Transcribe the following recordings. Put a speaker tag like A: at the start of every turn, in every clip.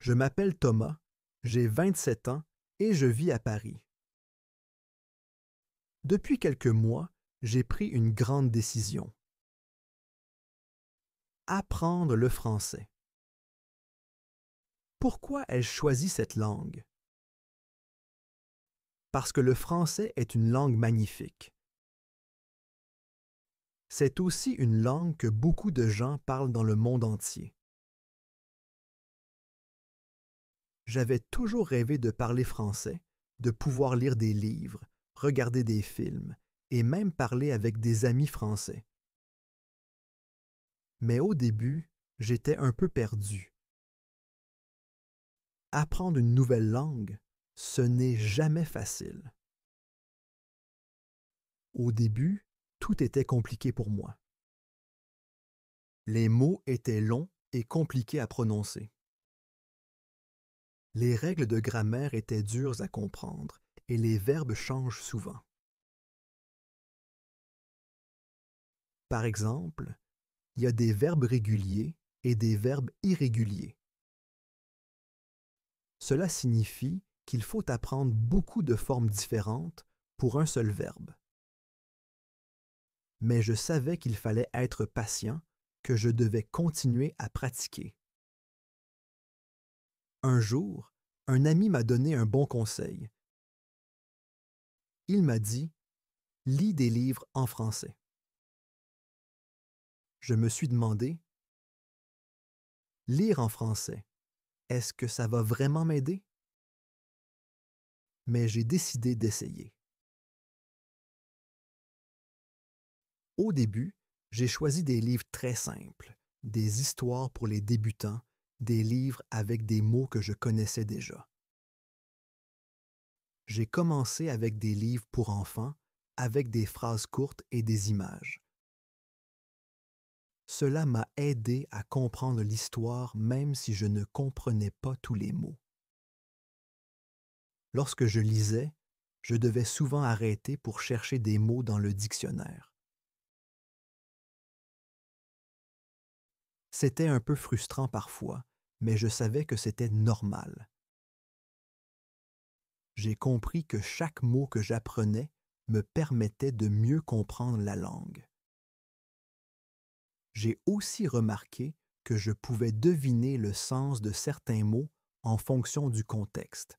A: Je m'appelle Thomas, j'ai 27 ans et je vis à Paris. Depuis quelques mois, j'ai pris une grande décision. Apprendre le français. Pourquoi ai-je choisi cette langue? Parce que le français est une langue magnifique. C'est aussi une langue que beaucoup de gens parlent dans le monde entier. J'avais toujours rêvé de parler français, de pouvoir lire des livres, regarder des films et même parler avec des amis français. Mais au début, j'étais un peu perdu. Apprendre une nouvelle langue, ce n'est jamais facile. Au début, tout était compliqué pour moi. Les mots étaient longs et compliqués à prononcer. Les règles de grammaire étaient dures à comprendre et les verbes changent souvent. Par exemple, il y a des verbes réguliers et des verbes irréguliers. Cela signifie qu'il faut apprendre beaucoup de formes différentes pour un seul verbe. Mais je savais qu'il fallait être patient, que je devais continuer à pratiquer. Un jour, un ami m'a donné un bon conseil. Il m'a dit « Lis des livres en français ». Je me suis demandé « Lire en français, est-ce que ça va vraiment m'aider? » Mais j'ai décidé d'essayer. Au début, j'ai choisi des livres très simples, des histoires pour les débutants, des livres avec des mots que je connaissais déjà. J'ai commencé avec des livres pour enfants, avec des phrases courtes et des images. Cela m'a aidé à comprendre l'histoire même si je ne comprenais pas tous les mots. Lorsque je lisais, je devais souvent arrêter pour chercher des mots dans le dictionnaire. C'était un peu frustrant parfois, mais je savais que c'était normal. J'ai compris que chaque mot que j'apprenais me permettait de mieux comprendre la langue. J'ai aussi remarqué que je pouvais deviner le sens de certains mots en fonction du contexte,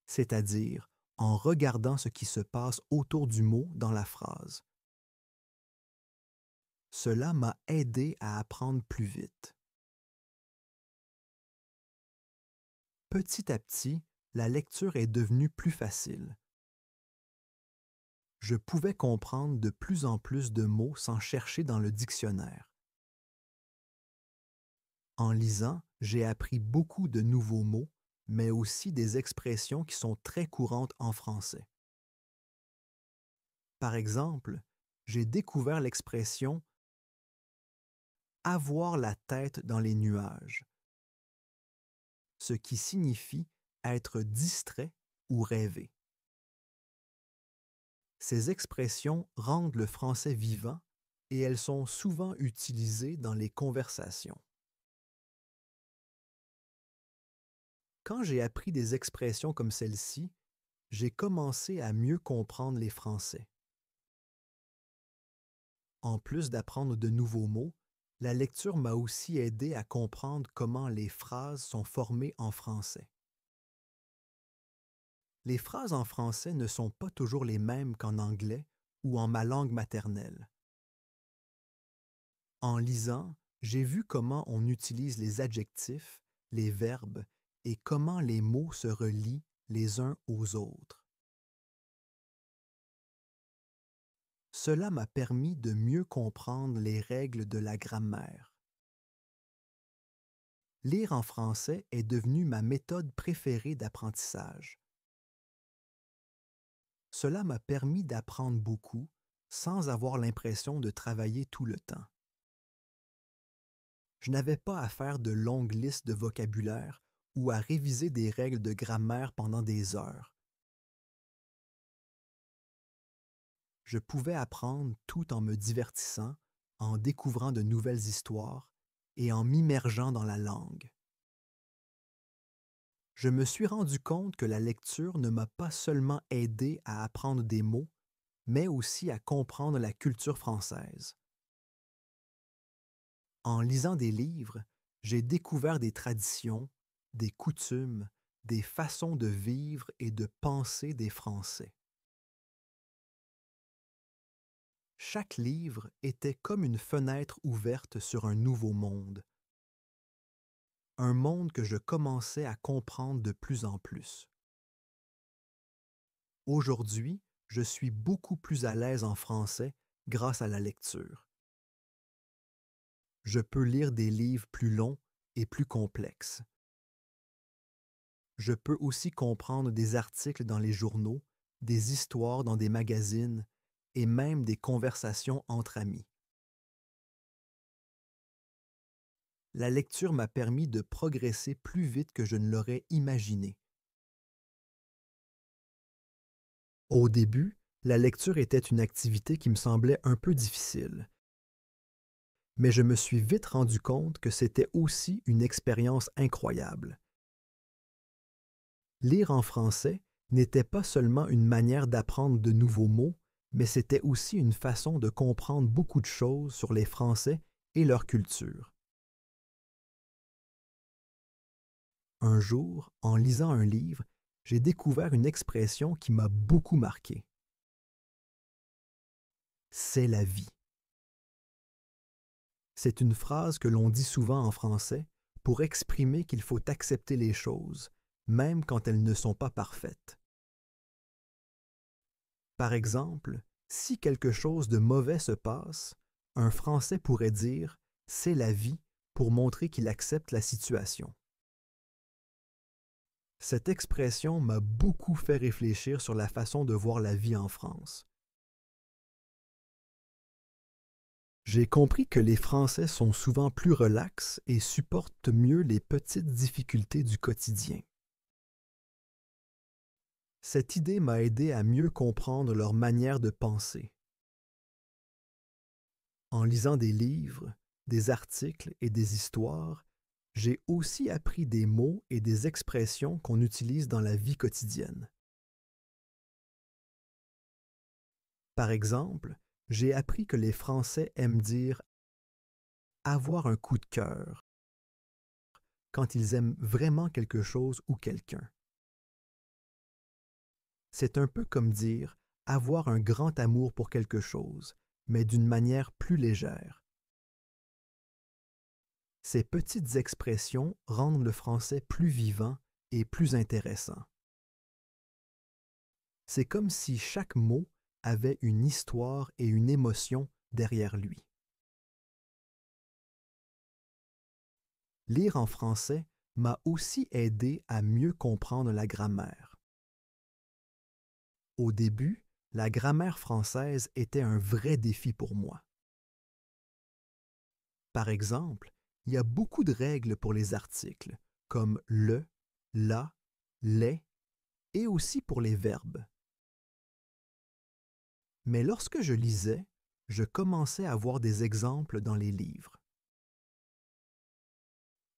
A: c'est-à-dire en regardant ce qui se passe autour du mot dans la phrase. Cela m'a aidé à apprendre plus vite. Petit à petit, la lecture est devenue plus facile. Je pouvais comprendre de plus en plus de mots sans chercher dans le dictionnaire. En lisant, j'ai appris beaucoup de nouveaux mots, mais aussi des expressions qui sont très courantes en français. Par exemple, j'ai découvert l'expression « avoir la tête dans les nuages », ce qui signifie être distrait ou rêver. Ces expressions rendent le français vivant et elles sont souvent utilisées dans les conversations. Quand j'ai appris des expressions comme celle-ci, j'ai commencé à mieux comprendre les Français. En plus d'apprendre de nouveaux mots, la lecture m'a aussi aidé à comprendre comment les phrases sont formées en français. Les phrases en français ne sont pas toujours les mêmes qu'en anglais ou en ma langue maternelle. En lisant, j'ai vu comment on utilise les adjectifs, les verbes et comment les mots se relient les uns aux autres. Cela m'a permis de mieux comprendre les règles de la grammaire. Lire en français est devenu ma méthode préférée d'apprentissage. Cela m'a permis d'apprendre beaucoup sans avoir l'impression de travailler tout le temps. Je n'avais pas à faire de longues listes de vocabulaire ou à réviser des règles de grammaire pendant des heures. Je pouvais apprendre tout en me divertissant, en découvrant de nouvelles histoires et en m'immergeant dans la langue. je me suis rendu compte que la lecture ne m'a pas seulement aidé à apprendre des mots, mais aussi à comprendre la culture française. En lisant des livres, j'ai découvert des traditions, des coutumes, des façons de vivre et de penser des Français. Chaque livre était comme une fenêtre ouverte sur un nouveau monde, un monde que je commençais à comprendre de plus en plus. Aujourd'hui, je suis beaucoup plus à l'aise en français grâce à la lecture. Je peux lire des livres plus longs et plus complexes. Je peux aussi comprendre des articles dans les journaux, des histoires dans des magazines et même des conversations entre amis. La lecture m'a permis de progresser plus vite que je ne l'aurais imaginé. Au début, la lecture était une activité qui me semblait un peu difficile, mais je me suis vite rendu compte que c'était aussi une expérience incroyable. Lire en français n'était pas seulement une manière d'apprendre de nouveaux mots, mais c'était aussi une façon de comprendre beaucoup de choses sur les Français et leur culture. Un jour, en lisant un livre, j'ai découvert une expression qui m'a beaucoup marqué. C'est la vie. C'est une phrase que l'on dit souvent en français pour exprimer qu'il faut accepter les choses, même quand elles ne sont pas parfaites. Par exemple, si quelque chose de mauvais se passe, un Français pourrait dire « c'est la vie » pour montrer qu'il accepte la situation. Cette expression m'a beaucoup fait réfléchir sur la façon de voir la vie en France. J'ai compris que les Français sont souvent plus relax et supportent mieux les petites difficultés du quotidien. Cette idée m'a aidé à mieux comprendre leur manière de penser. En lisant des livres, des articles et des histoires, j'ai aussi appris des mots et des expressions qu'on utilise dans la vie quotidienne. Par exemple, j'ai appris que les Français aiment dire avoir un coup de cœur quand ils aiment vraiment quelque chose ou quelqu'un. C'est un peu comme dire avoir un grand amour pour quelque chose, mais d'une manière plus légère. Ces petites expressions rendent le français plus vivant et plus intéressant. C'est comme si chaque mot avait une histoire et une émotion derrière lui. Lire en français m'a aussi aidé à mieux comprendre la grammaire. Au début, la grammaire française était un vrai défi pour moi. Par exemple, il y a beaucoup de règles pour les articles, comme le, la, les, et aussi pour les verbes. Mais lorsque je lisais, je commençais à voir des exemples dans les livres.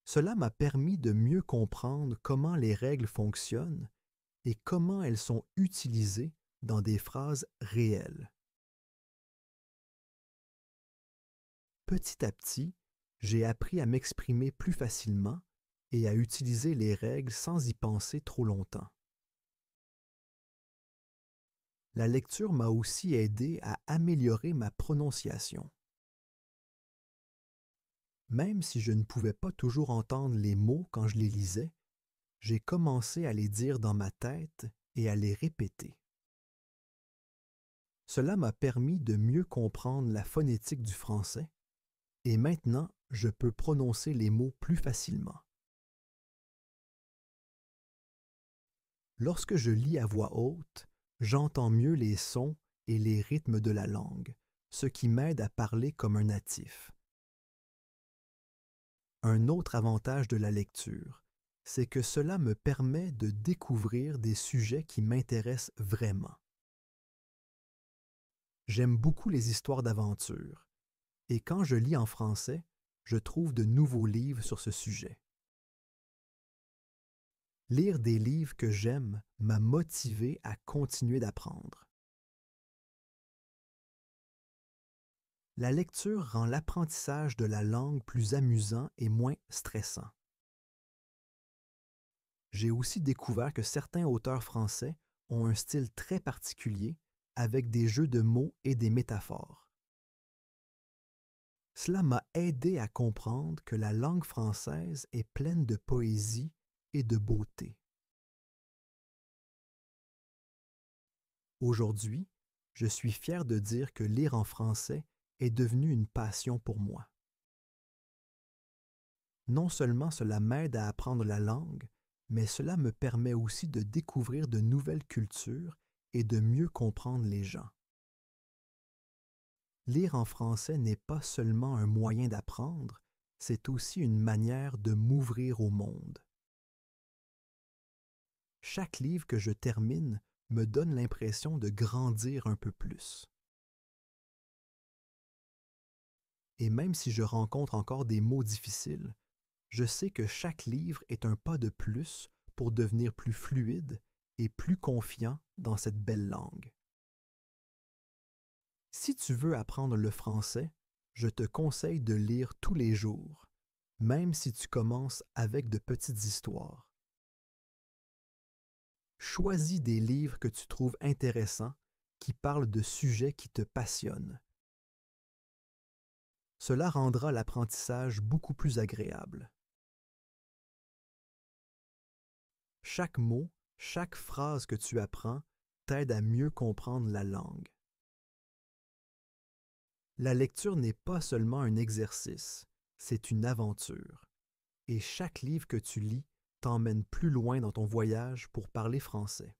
A: Cela m'a permis de mieux comprendre comment les règles fonctionnent et comment elles sont utilisées dans des phrases réelles. Petit à petit, j'ai appris à m'exprimer plus facilement et à utiliser les règles sans y penser trop longtemps. La lecture m'a aussi aidé à améliorer ma prononciation. Même si je ne pouvais pas toujours entendre les mots quand je les lisais, j'ai commencé à les dire dans ma tête et à les répéter. Cela m'a permis de mieux comprendre la phonétique du français et maintenant je peux prononcer les mots plus facilement. Lorsque je lis à voix haute, j'entends mieux les sons et les rythmes de la langue, ce qui m'aide à parler comme un natif. Un autre avantage de la lecture, c'est que cela me permet de découvrir des sujets qui m'intéressent vraiment. J'aime beaucoup les histoires d'aventure, et quand je lis en français, je trouve de nouveaux livres sur ce sujet. Lire des livres que j'aime m'a motivé à continuer d'apprendre. La lecture rend l'apprentissage de la langue plus amusant et moins stressant. J'ai aussi découvert que certains auteurs français ont un style très particulier avec des jeux de mots et des métaphores. Cela m'a aidé à comprendre que la langue française est pleine de poésie et de beauté. Aujourd'hui, je suis fier de dire que lire en français est devenu une passion pour moi. Non seulement cela m'aide à apprendre la langue, mais cela me permet aussi de découvrir de nouvelles cultures et de mieux comprendre les gens. Lire en français n'est pas seulement un moyen d'apprendre, c'est aussi une manière de m'ouvrir au monde. Chaque livre que je termine me donne l'impression de grandir un peu plus. Et même si je rencontre encore des mots difficiles, je sais que chaque livre est un pas de plus pour devenir plus fluide et plus confiant dans cette belle langue. Si tu veux apprendre le français, je te conseille de lire tous les jours, même si tu commences avec de petites histoires. Choisis des livres que tu trouves intéressants, qui parlent de sujets qui te passionnent. Cela rendra l'apprentissage beaucoup plus agréable. Chaque mot, chaque phrase que tu apprends t'aide à mieux comprendre la langue. La lecture n'est pas seulement un exercice, c'est une aventure. Et chaque livre que tu lis t'emmène plus loin dans ton voyage pour parler français.